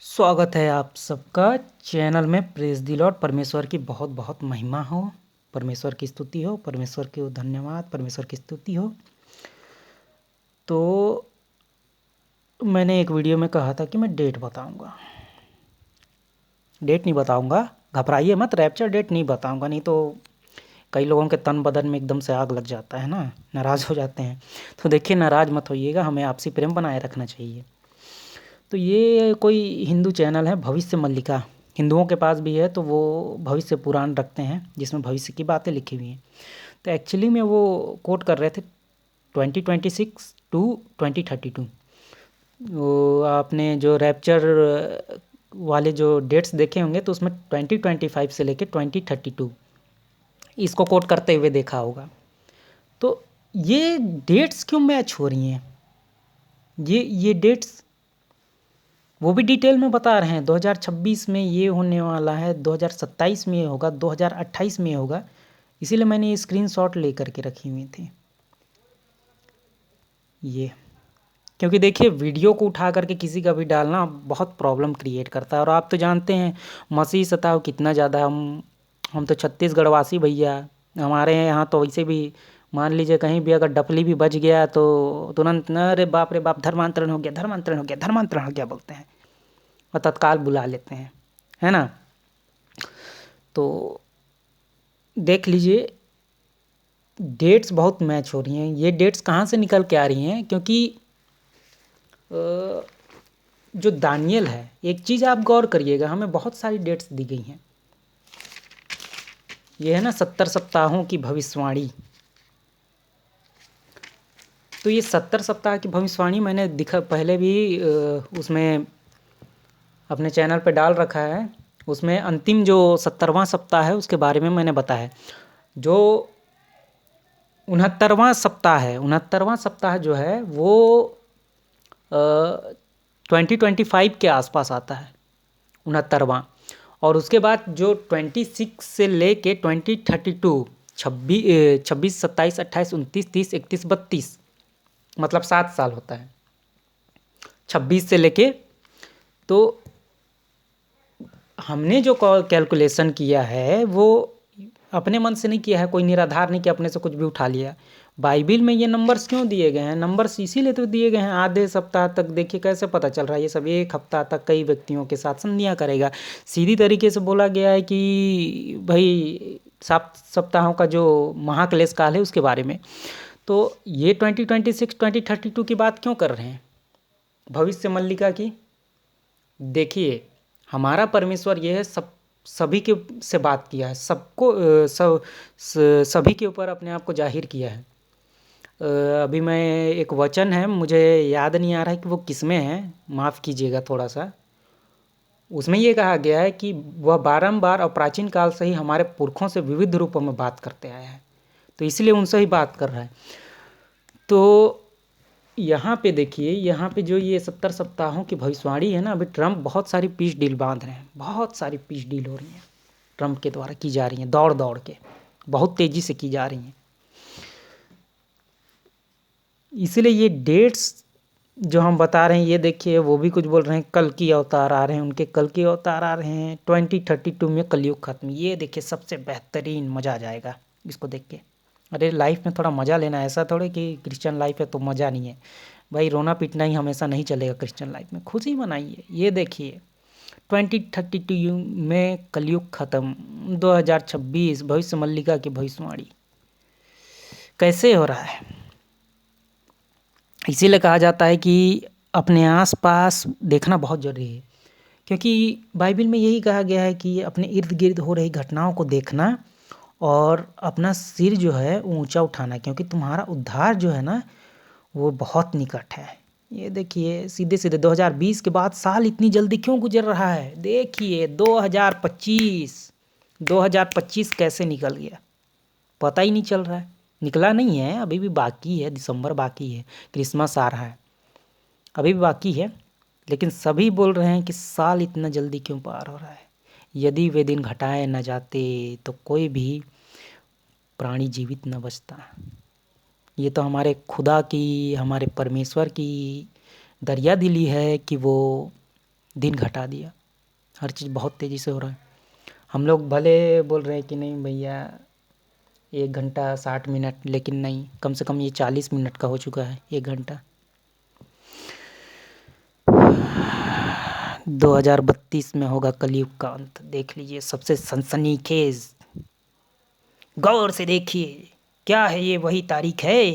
स्वागत है आप सबका चैनल में। Praise the Lord. परमेश्वर की बहुत बहुत महिमा हो, परमेश्वर की स्तुति हो, परमेश्वर को धन्यवाद, परमेश्वर की स्तुति हो। तो मैंने एक वीडियो में कहा था कि मैं डेट बताऊंगा। डेट नहीं बताऊंगा, घबराइए मत, रैप्चर डेट नहीं बताऊंगा, नहीं तो कई लोगों के तन बदन में एकदम से आग लग जाता है ना, नाराज़ हो जाते हैं। तो देखिए, नाराज़ मत होइएगा, हमें आपसी प्रेम बनाए रखना चाहिए। तो ये कोई हिंदू चैनल है, भविष्य मल्लिका, हिंदुओं के पास भी है। तो वो भविष्य पुराण रखते हैं जिसमें भविष्य की बातें लिखी हुई हैं। तो एक्चुअली में वो कोट कर रहे थे 2026 टू 2032। वो आपने जो रैप्चर वाले जो डेट्स देखे होंगे तो उसमें 2025 से लेके 2032 इसको कोट करते हुए देखा होगा। तो ये डेट्स क्यों मैच हो रही हैं? ये डेट्स वो भी डिटेल में बता रहे हैं। 2026 में ये होने वाला है, 2027 में ये होगा, 2028 में ये होगा। इसीलिए मैंने ये स्क्रीनशॉट ले करके रखी हुई थी ये, क्योंकि देखिए, वीडियो को उठा करके किसी का भी डालना बहुत प्रॉब्लम क्रिएट करता है। और आप तो जानते हैं मसीह सताव कितना ज़्यादा। हम तो छत्तीसगढ़ वासी भैया, हमारे यहाँ तो वैसे भी मान लीजिए कहीं भी अगर डपली भी बज गया तो तुरंत न रे बाप धर्मांतरण हो गया, धर्मांतरण हो गया, धर्मांतरण हो गया बोलते हैं और तत्काल बुला लेते हैं, है ना। तो देख लीजिए, डेट्स बहुत मैच हो रही हैं। ये डेट्स कहाँ से निकल के आ रही हैं? क्योंकि जो दानियल है, एक चीज़ आप गौर करिएगा, हमें बहुत सारी डेट्स दी गई हैं। ये है ना 70 सप्ताहों की भविष्यवाणी। तो ये 70 सप्ताह की भविष्यवाणी मैंने पहले भी उसमें अपने चैनल पे डाल रखा है। उसमें अंतिम जो 70वां सप्ताह है उसके बारे में मैंने बताया। जो 69वां सप्ताह जो है वो 2025 के आसपास आता है, 69वां। और उसके बाद जो 26 से लेके 2032, 26, 27, 28, 29, 30, 31, 32, मतलब 7 साल होता है 26 से लेके। तो हमने जो कैलकुलेशन किया है वो अपने मन से नहीं किया है, कोई निराधार नहीं कि अपने से कुछ भी उठा लिया। बाइबिल में ये नंबर्स क्यों दिए गए हैं? नंबर्स इसीलिए तो दिए गए हैं। आधे सप्ताह तक देखिए कैसे पता चल रहा है, ये सब एक हफ्ता तक कई व्यक्तियों के साथ संधियाँ करेगा। सीधी तरीके से बोला गया है कि भाई 7 सप्ताहों का जो महाक्लेश काल है उसके बारे में। तो ये 2026 2032 की बात क्यों कर रहे हैं, भविष्य मल्लिका की? देखिए, हमारा परमेश्वर ये है, सभी के से बात किया है, सबको सभी के ऊपर अपने आप को जाहिर किया है। अभी मैं एक वचन है, मुझे याद नहीं आ रहा है कि वो किसमें है, माफ़ कीजिएगा थोड़ा सा। उसमें ये कहा गया है कि वह बारंबार और प्राचीन काल से ही हमारे पुरखों से विविध रूपों में बात करते आया है, तो इसलिए उनसे ही बात कर रहा है। तो यहाँ पे देखिए, यहाँ पे जो ये 70 सप्ताहों की भविष्यवाणी है ना, अभी ट्रम्प बहुत सारी पीस डील बांध रहे हैं, बहुत सारी पीस डील हो रही हैं ट्रम्प के द्वारा की जा रही हैं, दौड़ दौड़ के बहुत तेज़ी से की जा रही हैं। इसलिए ये डेट्स जो हम बता रहे हैं, ये देखिए, वो भी कुछ बोल रहे हैं कल की अवतार आ रहे हैं, उनके कल के अवतार आ रहे हैं 2032 में कलयुग खत्म। ये देखिए सबसे बेहतरीन, मज़ा आ जाएगा इसको देख के। अरे लाइफ में थोड़ा मज़ा लेना है, ऐसा थोड़े कि क्रिश्चियन लाइफ है तो मज़ा नहीं है। भाई रोना पीटना ही हमेशा नहीं चलेगा क्रिश्चियन लाइफ में, खुशी मनाइए। ये देखिए 2032 में कलयुग खत्म, 2026 भविष्य मल्लिका की भविष्यवाणी कैसे हो रहा है। इसीलिए कहा जाता है कि अपने आसपास देखना बहुत ज़रूरी है, क्योंकि बाइबल में यही कहा गया है कि अपने इर्द गिर्द हो रही घटनाओं को देखना और अपना सिर जो है ऊंचा उठाना, क्योंकि तुम्हारा उद्धार जो है ना वो बहुत निकट है। ये देखिए सीधे सीधे 2020 के बाद साल इतनी जल्दी क्यों गुजर रहा है? देखिए 2025 कैसे निकल गया, पता ही नहीं चल रहा है। निकला नहीं है, अभी भी बाकी है, दिसंबर बाकी है, क्रिसमस आ रहा है, अभी भी बाकी है। लेकिन सभी बोल रहे हैं कि साल इतना जल्दी क्यों पार हो रहा है। यदि वे दिन घटाए न जाते तो कोई भी प्राणी जीवित न बचता। ये तो हमारे खुदा की, हमारे परमेश्वर की दरिया दिली है कि वो दिन घटा दिया। हर चीज़ बहुत तेज़ी से हो रहा है। हम लोग भले बोल रहे हैं कि नहीं भैया 1 घंटा 60 मिनट, लेकिन नहीं, कम से कम ये 40 मिनट का हो चुका है 1 घंटा। 2032 में होगा कलयुग का अंत। देख लीजिए, सबसे सनसनीखेज, गौर से देखिए, क्या है ये? वही तारीख है,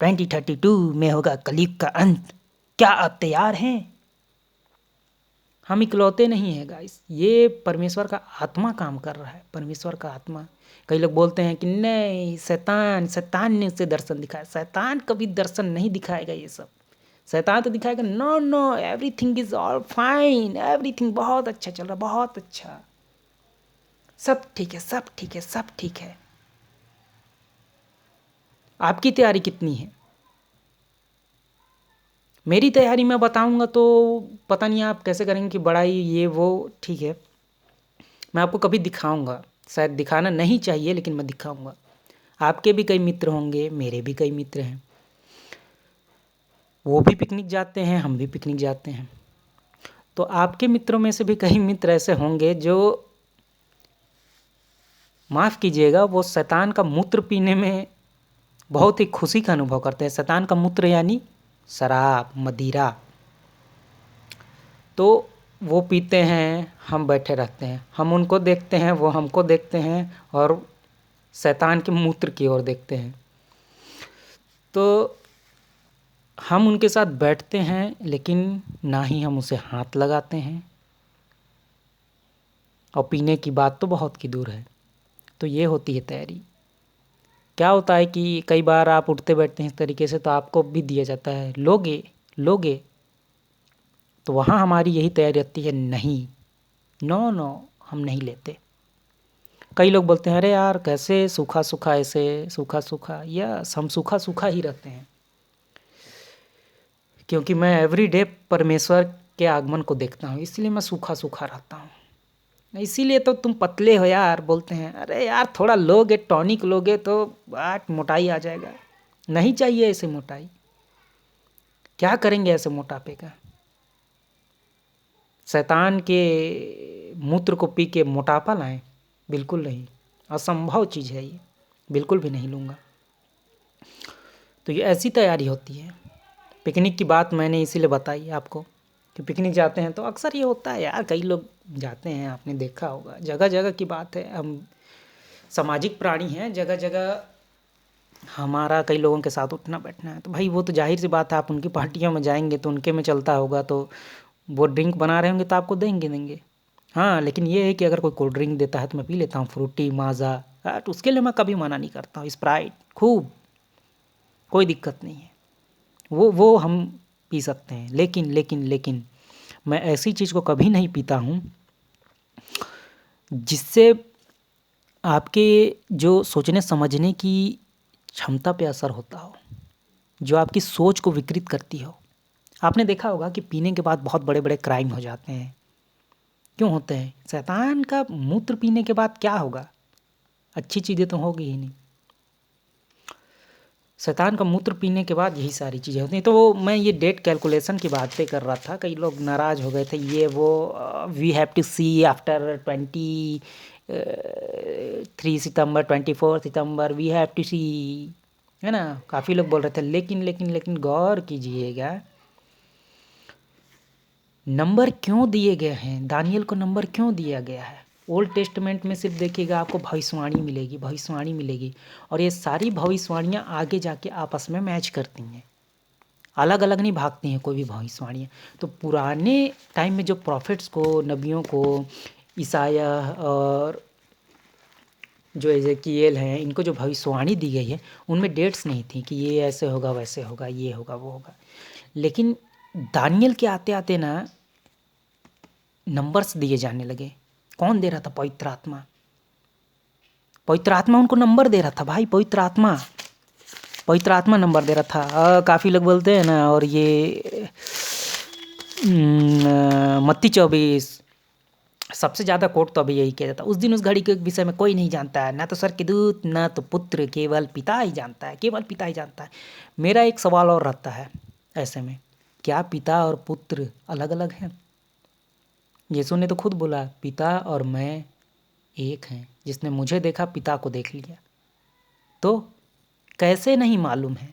2032 में होगा कलयुग का अंत। क्या आप तैयार हैं? हम इकलौते नहीं हैं गाइस, ये परमेश्वर का आत्मा काम कर रहा है, परमेश्वर का आत्मा। कई लोग बोलते हैं कि नहीं, शैतान ने उसे दर्शन दिखाया। शैतान कभी दर्शन नहीं दिखाएगा ये सब। शैतान तो दिखाएगा no no, everything is all fine, everything बहुत अच्छा चल रहा, बहुत अच्छा, सब ठीक है, सब ठीक है, सब ठीक है। आपकी तैयारी कितनी है? मेरी तैयारी मैं बताऊंगा तो पता नहीं आप कैसे करेंगे कि बड़ाई ये वो, ठीक है, मैं आपको कभी दिखाऊंगा। शायद दिखाना नहीं चाहिए, लेकिन मैं दिखाऊंगा। आपके भी कई मित्र होंगे, मेरे भी कई मित्र हैं, वो भी पिकनिक जाते हैं, हम भी पिकनिक जाते हैं। तो आपके मित्रों में से भी कई मित्र ऐसे होंगे जो, माफ़ कीजिएगा, वो शैतान का मूत्र पीने में बहुत ही खुशी का अनुभव करते हैं। शैतान का मूत्र यानी शराब, मदिरा। तो वो पीते हैं, हम बैठे रहते हैं, हम उनको देखते हैं, वो हमको देखते हैं, और शैतान के मूत्र की ओर देखते हैं। तो हम उनके साथ बैठते हैं, लेकिन ना ही हम उसे हाथ लगाते हैं, और पीने की बात तो बहुत की दूर है। तो ये होती है तैयारी। क्या होता है कि कई बार आप उठते बैठते हैं इस तरीके से, तो आपको भी दिया जाता है, लोगे लोगे, तो वहाँ हमारी यही तैयारी रहती है, नहीं, नो नो, हम नहीं लेते। कई लोग बोलते हैं अरे यार कैसे सूखा सूखा, ऐसे सूखा सूखा, या हम सूखा सूखा ही रहते हैं, क्योंकि मैं एवरीडे परमेश्वर के आगमन को देखता हूँ, इसलिए मैं सूखा सूखा रहता हूँ। इसीलिए तो तुम पतले हो यार, बोलते हैं अरे यार थोड़ा लोगे, टॉनिक लोगे तो बाट मोटाई आ जाएगा। नहीं चाहिए ऐसे मोटाई। क्या करेंगे ऐसे मोटापे का? शैतान के मूत्र को पी के मोटापा लाएं? बिल्कुल नहीं, असंभव चीज़ है ये, बिल्कुल भी नहीं लूँगा। तो ये ऐसी तैयारी होती है। पिकनिक की बात मैंने इसीलिए बताई आपको कि पिकनिक जाते हैं तो अक्सर ये होता है यार, कई लोग जाते हैं, आपने देखा होगा, जगह जगह की बात है। हम सामाजिक प्राणी हैं, जगह जगह हमारा कई लोगों के साथ उठना बैठना है, तो भाई वो तो जाहिर सी बात है, आप उनकी पार्टियों में जाएंगे तो उनके में चलता होगा, तो वो ड्रिंक बना रहे होंगे तो आपको देंगे। हाँ, लेकिन ये है कि अगर कोई कोल्ड ड्रिंक देता है तो मैं पी लेता हूँ, फ्रूटी, माज़ा, तो उसके लिए मैं कभी मना नहीं करता हूँ। स्प्राइट खूब, कोई दिक्कत नहीं है, वो हम पी सकते हैं। लेकिन मैं ऐसी चीज़ को कभी नहीं पीता हूँ जिससे आपके जो सोचने समझने की क्षमता पे असर होता हो, जो आपकी सोच को विकृत करती हो। आपने देखा होगा कि पीने के बाद बहुत बड़े बड़े क्राइम हो जाते हैं। क्यों होते हैं? शैतान का मूत्र पीने के बाद क्या होगा? अच्छी चीज़ें तो होगी ही नहीं। शैतान का मूत्र पीने के बाद यही सारी चीज़ें होती हैं। तो मैं ये डेट कैलकुलेशन की बातें कर रहा था, कई लोग नाराज़ हो गए थे, ये वो, we have to see after 23 सितंबर, 24 सितंबर, वी हैव टू सी, है ना? काफ़ी लोग बोल रहे थे, लेकिन गौर कीजिएगा, नंबर क्यों दिए गए हैं? दानियल को नंबर क्यों दिया गया है? ओल्ड टेस्टमेंट में सिर्फ देखिएगा आपको भविष्यवाणी मिलेगी, और ये सारी भविष्यवाणियाँ आगे जाके आपस में मैच करती हैं, अलग अलग नहीं भागती हैं कोई भी भविष्यवाणियाँ। तो पुराने टाइम में जो प्रॉफिट्स को, नबियों को, ईसाया और जो एजेकिएल हैं, इनको जो भविष्यवाणी दी गई है, उनमें डेट्स नहीं थी कि ये ऐसे होगा, वैसे होगा, ये होगा, वो होगा। लेकिन दानियल के आते आते ना नंबर्स दिए जाने लगे। कौन दे रहा था? पवित्र आत्मा। पवित्र आत्मा उनको नंबर दे रहा था भाई, पवित्र आत्मा नंबर दे रहा था। काफ़ी लोग बोलते हैं ना, और ये मत्ती 24 सबसे ज़्यादा कोट तो अभी यही किया जाता है, उस दिन उस घड़ी के विषय में कोई नहीं जानता है, ना तो स्वर्गदूत, ना तो पुत्र, केवल पिता ही जानता है, केवल पिता ही जानता है। मेरा एक सवाल और रहता है ऐसे में, क्या पिता और पुत्र अलग अलग हैं? यीशु ने तो खुद बोला, पिता और मैं एक हैं, जिसने मुझे देखा पिता को देख लिया। तो कैसे नहीं मालूम है?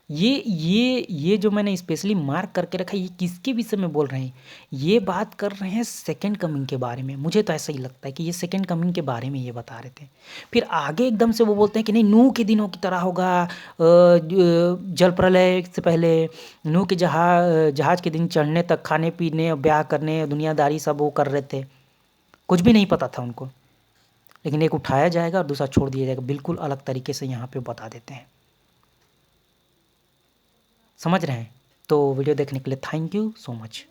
ये जो मैंने स्पेशली मार्क करके रखा है, ये किसके विषय में बोल रहे हैं? ये बात कर रहे हैं सेकंड कमिंग के बारे में। मुझे तो ऐसा ही लगता है कि ये सेकंड कमिंग के बारे में ये बता रहे थे। फिर आगे एकदम से वो बोलते हैं कि नहीं, नूह के दिनों की तरह होगा, जल प्रलय से पहले नूह के जहाज के दिन चढ़ने तक खाने पीने ब्याह करने दुनियादारी सब वो कर रहे थे, कुछ भी नहीं पता था उनको। लेकिन एक उठाया जाएगा और दूसरा छोड़ दिया जाएगा, बिल्कुल अलग तरीके से यहाँ पे बता देते हैं। समझ रहे हैं? तो वीडियो देखने के लिए थैंक यू सो मच।